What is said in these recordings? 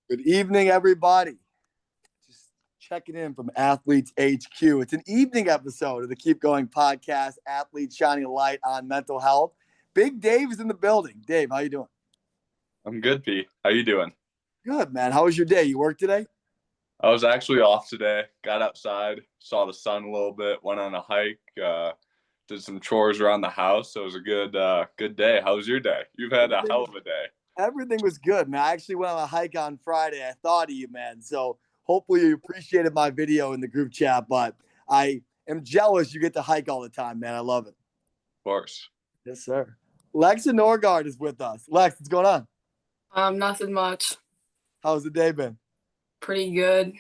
Good evening, everybody. Just checking in from Athletes HQ. It's an evening episode of the Keep Going podcast, Athletes Shining a Light on Mental Health. Big Dave is in the building. Dave, how you doing? I'm good, P. How you doing? Good, man. How was your day? You work today? I was actually off today. Got outside, saw the sun a little bit, went on a hike, did some chores around the house. So it was a good day. How was your day? You've had a hell of a day. Everything was good, man. I actually went on a hike on Friday. I thought of you, man. So hopefully you appreciated my video in the group chat, but I am jealous you get to hike all the time, man. I love it. Of course. Yes, sir. Lex and Norgard is with us. Lex, what's going on? Nothing much. How's the day been? Pretty good.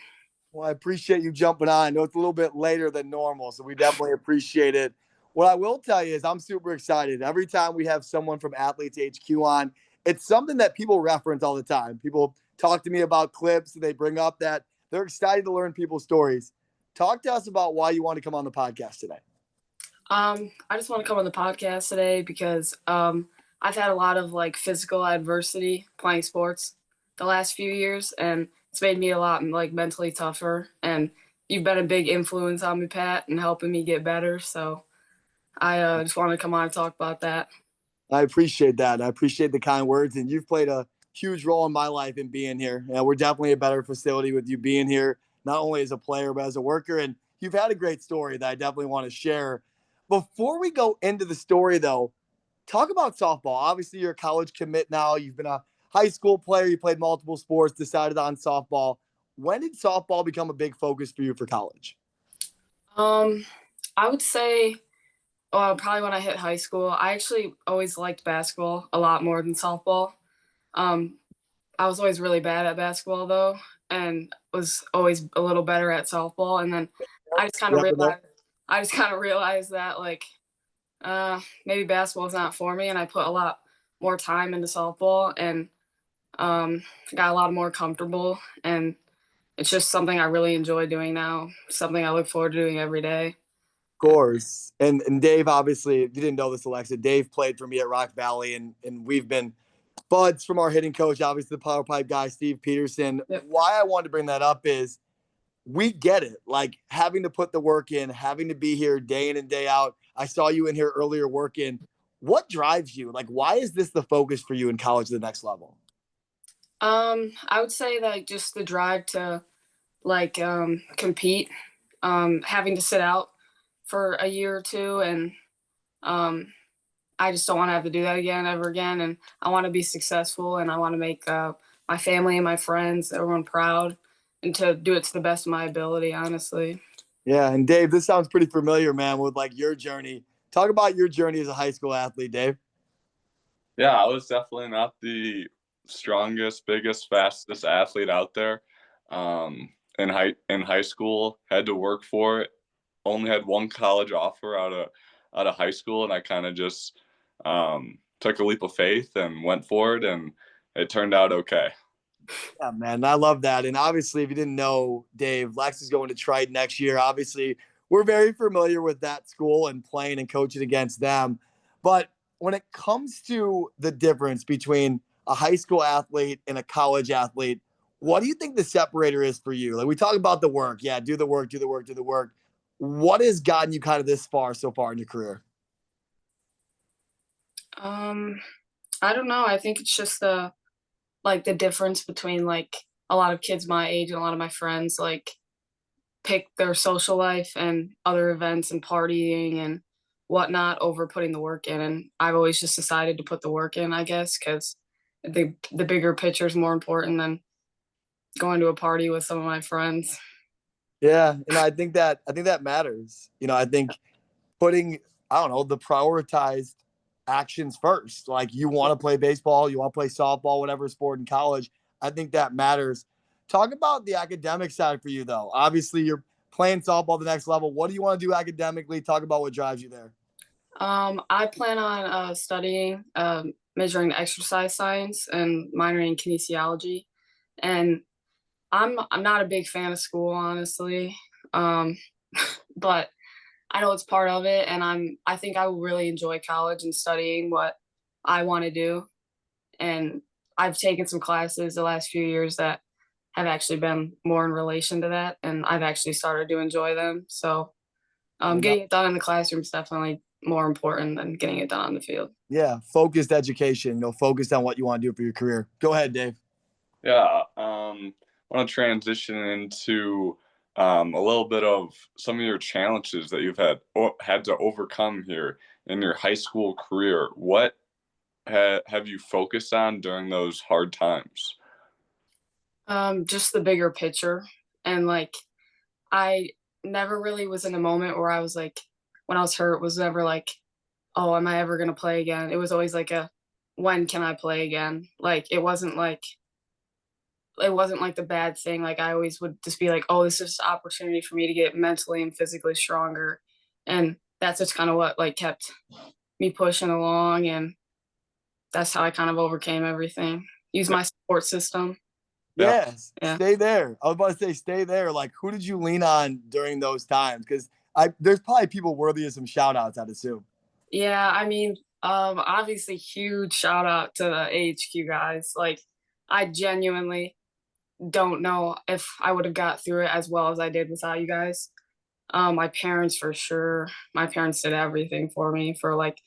Well, I appreciate you jumping on. I know it's a little bit later than normal, so we definitely appreciate it. What I will tell you is I'm super excited. Every time we have someone from Athletes HQ on, it's something that people reference all the time. People talk to me about clips, and they bring up that they're excited to learn people's stories. Talk to us about why you want to come on the podcast today. I just want to come on the podcast today because I've had a lot of physical adversity playing sports the last few years, and it's made me a lot mentally tougher. And you've been a big influence on me, Pat, and helping me get better. So I just want to come on and talk about that. I appreciate that. I appreciate the kind words, and you've played a huge role in my life in being here. We're definitely a better facility with you being here, not only as a player, but as a worker. And you've had a great story that I definitely want to share. Before we go into the story, though, talk about softball. Obviously, you're a college commit now. You've been a high school player. You played multiple sports, decided on softball. When did softball become a big focus for you for college? I would say probably when I hit high school. I actually always liked basketball a lot more than softball. I was always really bad at basketball, though, and was always a little better at softball. And then I just kind of realized that maybe basketball is not for me, and I put a lot more time into softball and got a lot more comfortable, and it's just something I really enjoy doing now, something I look forward to doing every day. Of course. And Dave, obviously, if you didn't know this, Alexa, Dave played for me at Rock Valley, and we've been buds from our hitting coach, obviously the power pipe guy, Steve Peterson. Yep. Why I wanted to bring that up is we get it. Like having to put the work in, having to be here day in and day out. I saw you in here earlier working. What drives you? Like, why is this the focus for you in college to the next level? I would say that just the drive to compete, having to sit out for a year or two, and I just don't want to have to do that ever again. And I want to be successful, and I want to make my family and my friends, everyone proud, and to do it to the best of my ability, honestly. Yeah, and Dave, this sounds pretty familiar, man, with your journey. Talk about your journey as a high school athlete, Dave. Yeah, I was definitely not the strongest, biggest, fastest athlete out there. In high school, had to work for it. Only had one college offer out of high school, and I kind of just took a leap of faith and went for it, and it turned out okay. Yeah, man, I love that. And obviously, if you didn't know, Dave, Lex is going to Triton next year. Obviously, we're very familiar with that school and playing and coaching against them. But when it comes to the difference between a high school athlete and a college athlete, what do you think the separator is for you? Like we talk about the work. Yeah, do the work, do the work, do the work. What has gotten you kind of this far so far in your career? I don't know. I think it's just the difference between a lot of kids my age and a lot of my friends pick their social life and other events and partying and whatnot over putting the work in. And I've always just decided to put the work in, I guess, because the bigger picture is more important than going to a party with some of my friends. Yeah, and I think that matters. I think putting, I don't know, the prioritized actions first. Like you want to play baseball, you want to play softball, whatever sport in college. I think that matters. Talk about the academic side for you, though. Obviously, you're playing softball the next level. What do you want to do academically? Talk about what drives you there. I plan on studying, majoring in exercise science and minoring in kinesiology. And I'm not a big fan of school, honestly, but I know it's part of it, and I think I will really enjoy college and studying what I want to do. And I've taken some classes the last few years that have actually been more in relation to that, and I've actually started to enjoy them. So getting it done in the classroom is definitely more important than getting it done on the field. Yeah, focused education, focused on what you want to do for your career. Go ahead, Dave. Yeah, I want to transition into a little bit of some of your challenges that you've had to overcome here in your high school career. What have you focused on during those hard times? Just the bigger picture, and like I never really was in a moment where I was like, when I was hurt, was never like, oh, am I ever gonna play again? It was always like a, when can I play again? Like it wasn't like the bad thing. Like I always would just be like, oh, this is an opportunity for me to get mentally and physically stronger. And that's just kind of what like kept me pushing along. And that's how I kind of overcame everything. Use my support system. Yes, Yeah. stay there. I was about to say, stay there. Like, who did you lean on during those times? Because there's probably people worthy of some shout outs, I'd assume. Yeah, I mean, obviously huge shout out to the AHQ guys. Like I genuinely don't know if I would have got through it as well as I did without you guys. My parents for sure. My parents did everything for me for like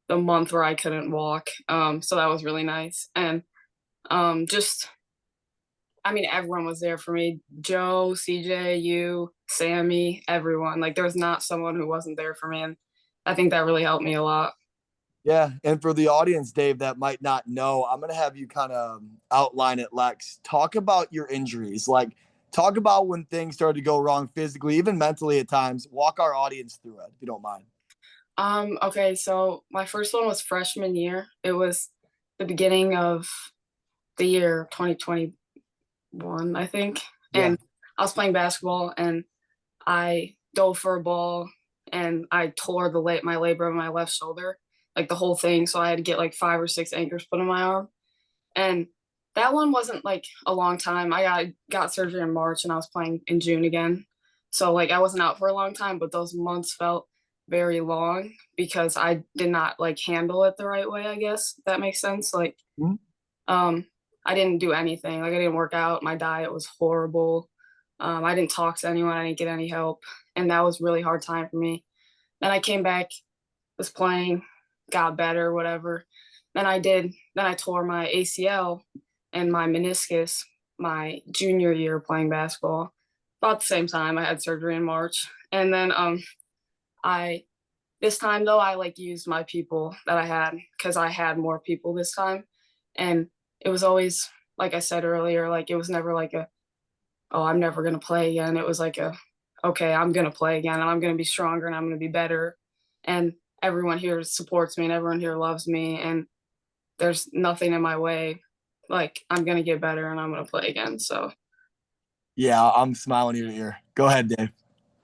the month where I couldn't walk. So that was really nice. And just I mean everyone was there for me. Joe, CJ, you, Sammy, everyone. Like there was not someone who wasn't there for me. And I think that really helped me a lot. Yeah. And for the audience, Dave, that might not know, I'm going to have you kind of outline it, Lex. Talk about your injuries. Like, talk about when things started to go wrong physically, even mentally at times. Walk our audience through it, if you don't mind. Okay, so my first one was freshman year. It was the beginning of the year 2021, I think. Yeah. And I was playing basketball and I dove for a ball and I tore my labrum in my left shoulder, like the whole thing. So I had to get like 5 or 6 anchors put in my arm. And that one wasn't like a long time. I got surgery in March and I was playing in June again. So like I wasn't out for a long time, but those months felt very long because I did not like handle it the right way, I guess. If that makes sense. Like um I didn't do anything. Like I didn't work out. My diet was horrible. I didn't talk to anyone. I didn't get any help. And that was really hard time for me. Then I came back, was playing, got better, whatever. Then I tore my ACL and my meniscus my junior year playing basketball. About the same time, I had surgery in March. And then this time though, I like used my people that I had because I had more people this time. And it was always, like I said earlier, like it was never like oh, I'm never going to play again. It was like okay, I'm going to play again and I'm going to be stronger and I'm going to be better. And everyone here supports me and everyone here loves me. And there's nothing in my way. Like I'm going to get better and I'm going to play again. So. Yeah, I'm smiling ear to ear. Go ahead, Dave.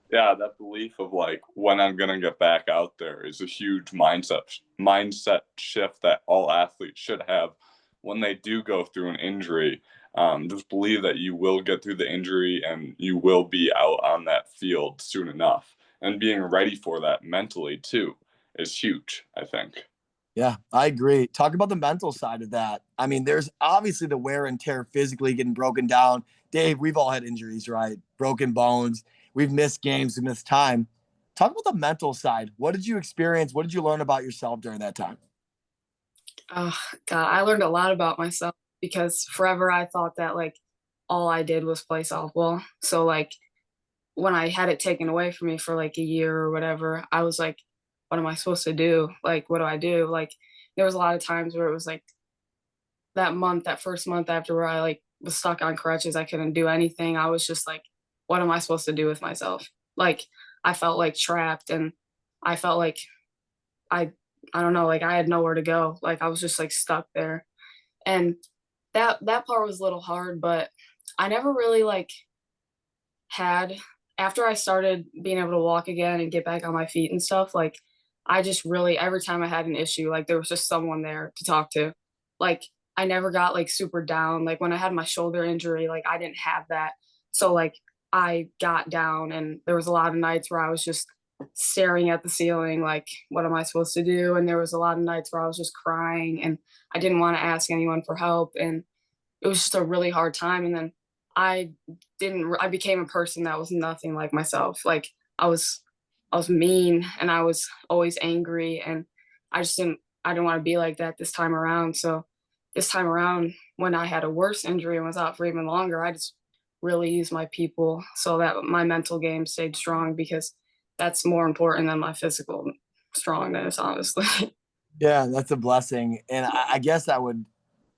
Yeah, that belief of like when I'm gonna get back out there is a huge mindset shift that all athletes should have when they do go through an injury. Just believe that you will get through the injury and you will be out on that field soon enough. And being ready for that mentally too is huge, I think. Yeah, I agree. Talk about the mental side of that. I mean, there's obviously the wear and tear physically getting broken down. Dave, we've all had injuries, right? Broken bones. We've missed games, we missed time. Talk about the mental side. What did you experience? What did you learn about yourself during that time? Oh God, I learned a lot about myself because forever I thought that like all I did was play softball. So like when I had it taken away from me for like a year or whatever, I was like, what am I supposed to do? Like, what do I do? Like, there was a lot of times where it was like that first month after where I like was stuck on crutches, I couldn't do anything. I was just like, what am I supposed to do with myself? Like, I felt like trapped and I felt like I, I don't know, like I had nowhere to go. Like I was just like stuck there. And that part was a little hard, but I never really like had after I started being able to walk again and get back on my feet and stuff, like I just really every time I had an issue, like there was just someone there to talk to. Like I never got like super down. Like when I had my shoulder injury, like I didn't have that. So like I got down and there was a lot of nights where I was just staring at the ceiling, like, what am I supposed to do? And there was a lot of nights where I was just crying and I didn't want to ask anyone for help. And it was just a really hard time. And then I became a person that was nothing like myself. Like I was mean and I was always angry, and I didn't want to be like that this time around. So this time around, when I had a worse injury and was out for even longer, I just really used my people so that my mental game stayed strong, because that's more important than my physical strongness, honestly. Yeah, that's a blessing. And I guess I would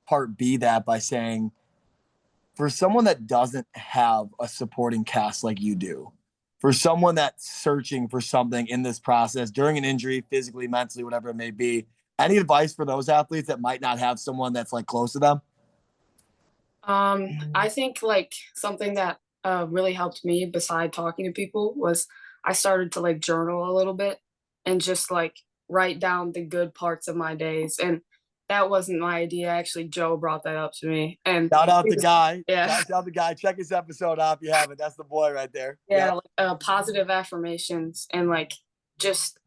part B that by saying, for someone that doesn't have a supporting cast like you do, for someone that's searching for something in this process during an injury, physically, mentally, whatever it may be, any advice for those athletes that might not have someone that's like close to them? I think like something that really helped me beside talking to people was I started to like journal a little bit and just like write down the good parts of my days. And that wasn't my idea. Actually, Joe brought that up to me. And Shout out the guy. yeah, Shout out the guy. Check his episode out if you haven't. That's the boy right there. yeah, like, positive affirmations and like just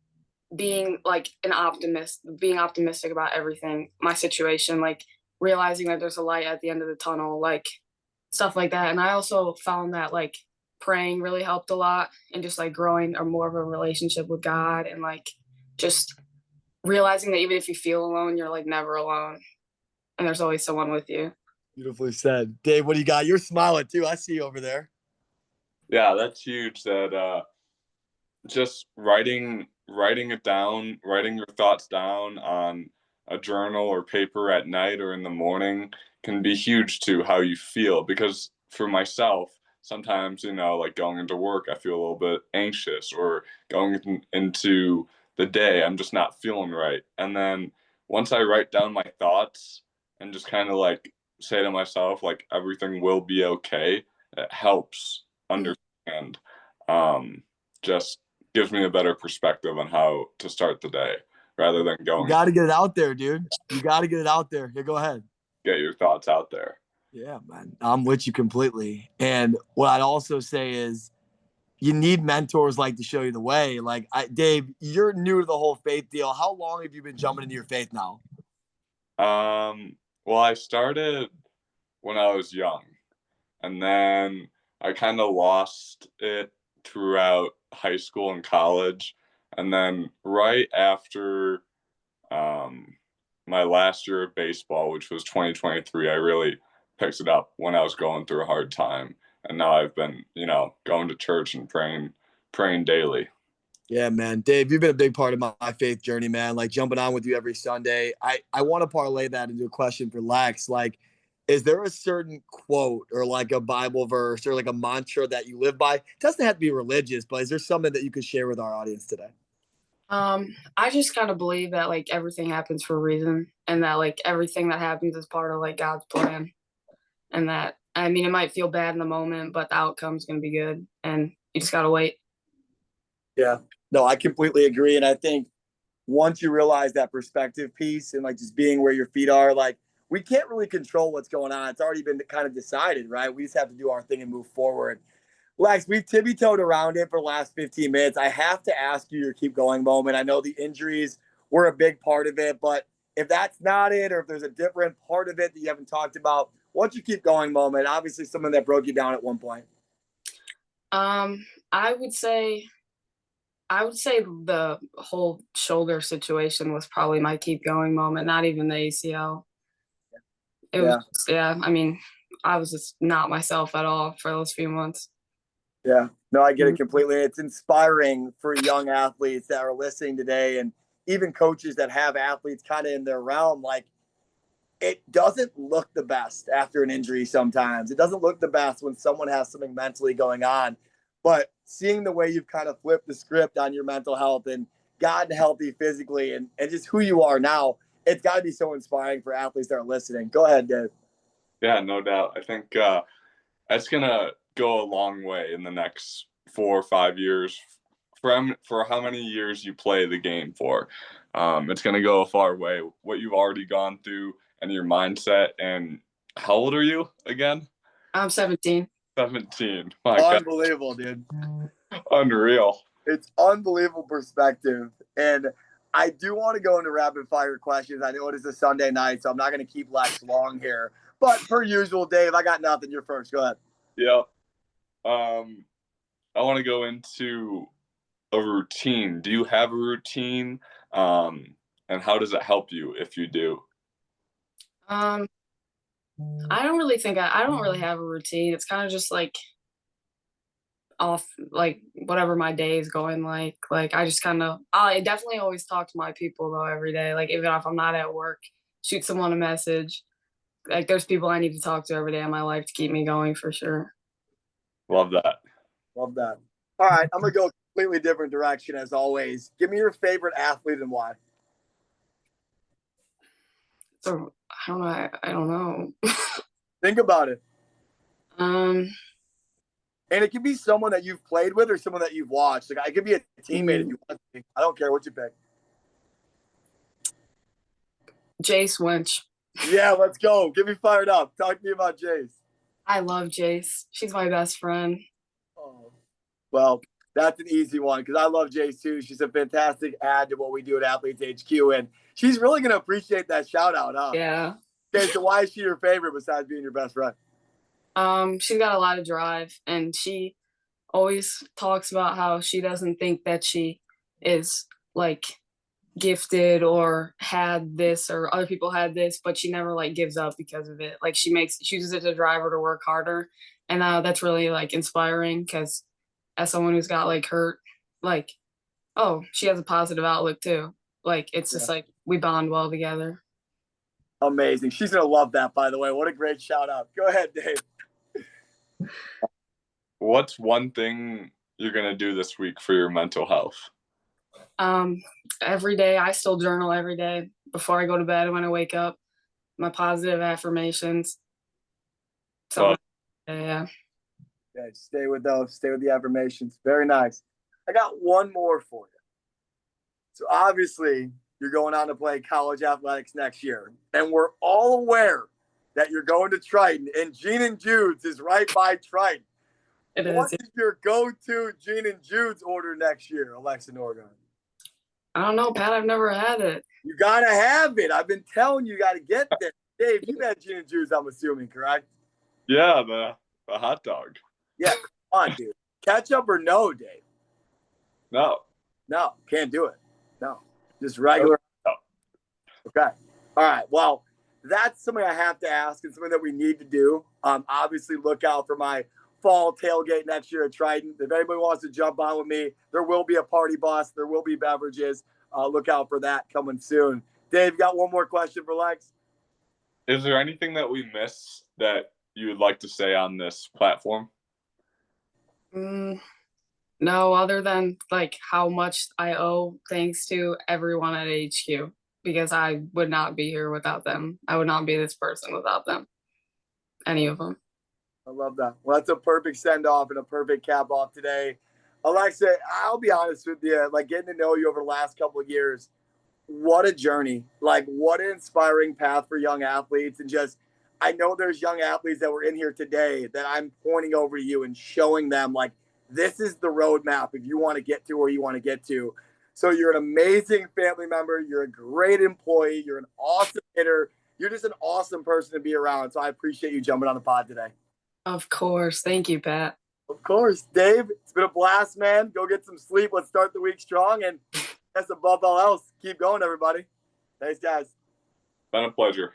being like an optimist, being optimistic about everything, my situation, like realizing that there's a light at the end of the tunnel, like stuff like that. And I also found that like praying really helped a lot, and just like growing a more of a relationship with God, and like just realizing that even if you feel alone, you're like never alone, and there's always someone with you. Beautifully said. Dave, what do you got? You're smiling too. I see you over there. Yeah, that's huge. That just writing it down, writing your thoughts down on a journal or paper at night or in the morning can be huge to how you feel. Because for myself, sometimes, like going into work, I feel a little bit anxious, or going into the day, I'm just not feeling right. And then once I write down my thoughts and just kind of like say to myself, like, everything will be okay, it helps understand. Just gives me a better perspective on how to start the day, rather than You going got to get it out there, dude. You got to get it out there. Here, go ahead. get your thoughts out there. Yeah, man. I'm with you completely. And what I'd also say is you need mentors like to show you the way. Like, Dave, you're new to the whole faith deal. How long have you been jumping into your faith now? Well, I started when I was young, and then I kind of lost it throughout high school and college. And then right after um, my last year of baseball, which was 2023, I really picked it up when I was going through a hard time. And now I've been, going to church and praying daily. Yeah, man. Dave, you've been a big part of my faith journey, man. Like jumping on with you every Sunday. I want to parlay that into a question for Lex. Like, is there a certain quote or like a Bible verse or like a mantra that you live by? It doesn't have to be religious, but is there something that you could share with our audience today? I just kind of believe that like everything happens for a reason, and that like everything that happens is part of like God's plan, and that I mean it might feel bad in the moment, but the outcome's gonna be good, and you just gotta wait. Yeah. No, I completely agree. And I think once you realize that perspective piece and like just being where your feet are, like we can't really control what's going on. It's already been kind of decided, right? We just have to do our thing and move forward. Lex, we've tippy-toed around it for the last 15 minutes. I have to ask you your keep going moment. I know the injuries were a big part of it, but if that's not it, or if there's a different part of it that you haven't talked about, what's your keep going moment? Obviously, someone that broke you down at one point. I would say the whole shoulder situation was probably my keep going moment, not even the ACL. It was, yeah, I mean, I was just not myself at all for those few months. Yeah, no, I get it completely. It's inspiring for young athletes that are listening today, and even coaches that have athletes kind of in their realm. Like, it doesn't look the best after an injury sometimes. It doesn't look the best when someone has something mentally going on. But seeing the way you've kind of flipped the script on your mental health and gotten healthy physically and just who you are now, it's got to be so inspiring for athletes that are listening. Go ahead, Dave. Yeah, no doubt. I think that's going to go a long way in the next 4 or 5 years. For how many years you play the game for. It's going to go a far way. What you've already gone through and your mindset. And how old are you again? I'm 17. 17. My Unbelievable, dude. Unreal. It's unbelievable perspective. And I do want to go into rapid fire questions. I know it is a Sunday night, so I'm not going to keep Lex long here. But per usual, Dave, I got nothing. You're first. Go ahead. Yep. I want to go into a routine. Do you have a routine? And how does it help you if you do? Um, I don't really think I don't really have a routine. It's kind of just like off, like whatever my day is going like. Like I just kind of, I definitely always talk to my people though every day. Like even if I'm not at work, shoot someone a message. Like there's people I need to talk to every day in my life to keep me going for sure. Love that. Love that. All right, I'm gonna go a completely different direction as always. Give me your favorite athlete and why. So I don't know. Think about it. um, And it could be someone that you've played with or someone that you've watched. Like, it could be a teammate if you want to. I don't care what you pick. Jace Winch. Yeah, let's go. Get me fired up. Talk to me about Jace. I love Jace. She's my best friend. Oh, well, that's an easy one because I love Jace too. She's a fantastic add to what we do at Athletes HQ, and she's really going to appreciate that shout out, huh? Yeah. Okay, so why is she your favorite besides being your best friend? She's got a lot of drive, and she always talks about how she doesn't think that she is like gifted or had this or other people had this, but she never like gives up because of it. Like she uses it to drive her to work harder, and that's really like inspiring because as someone who's got like hurt, like oh, she has a positive outlook too. Like it's just like we bond well together. Amazing. She's going to love that, by the way. What a great shout out. Go ahead, Dave. What's one thing you're going to do this week for your mental health? Every day I still journal every day before I go to bed and when I wake up. My positive affirmations. So yeah. Yeah, stay with those. Stay with the affirmations. Very nice. I got one more for you. So obviously, you're going on to play college athletics next year, and we're all aware that you're going to Triton, and Gene and Jude's is right by Triton. What is your go-to Gene and Jude's order next year, Alexa Norgard? I don't know, Pat. I've never had it. You got to have it. I've been telling you, you got to get there. Dave, you've had Gene and Jude's, I'm assuming, correct? Yeah, the hot dog. Yeah, come on, dude. Ketchup or no, Dave? No. No, can't do it. No, just regular. No. Okay. All right. Well, that's something I have to ask and something that we need to do. Obviously, look out for my fall tailgate next year at Triton. If anybody wants to jump on with me, there will be a party bus. There will be beverages. Look out for that coming soon. Dave, you got one more question for Lex? Is there anything that we missed that you would like to say on this platform? No, other than like how much I owe thanks to everyone at HQ, because I would not be here without them. I would not be this person without them. Any of them. I love that. Well, that's a perfect send off and a perfect cap off today. Alexa, I'll be honest with you, like getting to know you over the last couple of years, what a journey. Like what an inspiring path for young athletes. And just, I know there's young athletes that were in here today that I'm pointing over to you and showing them like, this is the roadmap if you want to get to where you want to get to. So you're an amazing family member. You're a great employee. You're an awesome hitter. You're just an awesome person to be around. So I appreciate you jumping on the pod today. Of course. Thank you, Pat. Of course. Dave, it's been a blast, man. Go get some sleep. Let's start the week strong. And that's above all else. Keep going, everybody. Thanks, guys. Been a pleasure.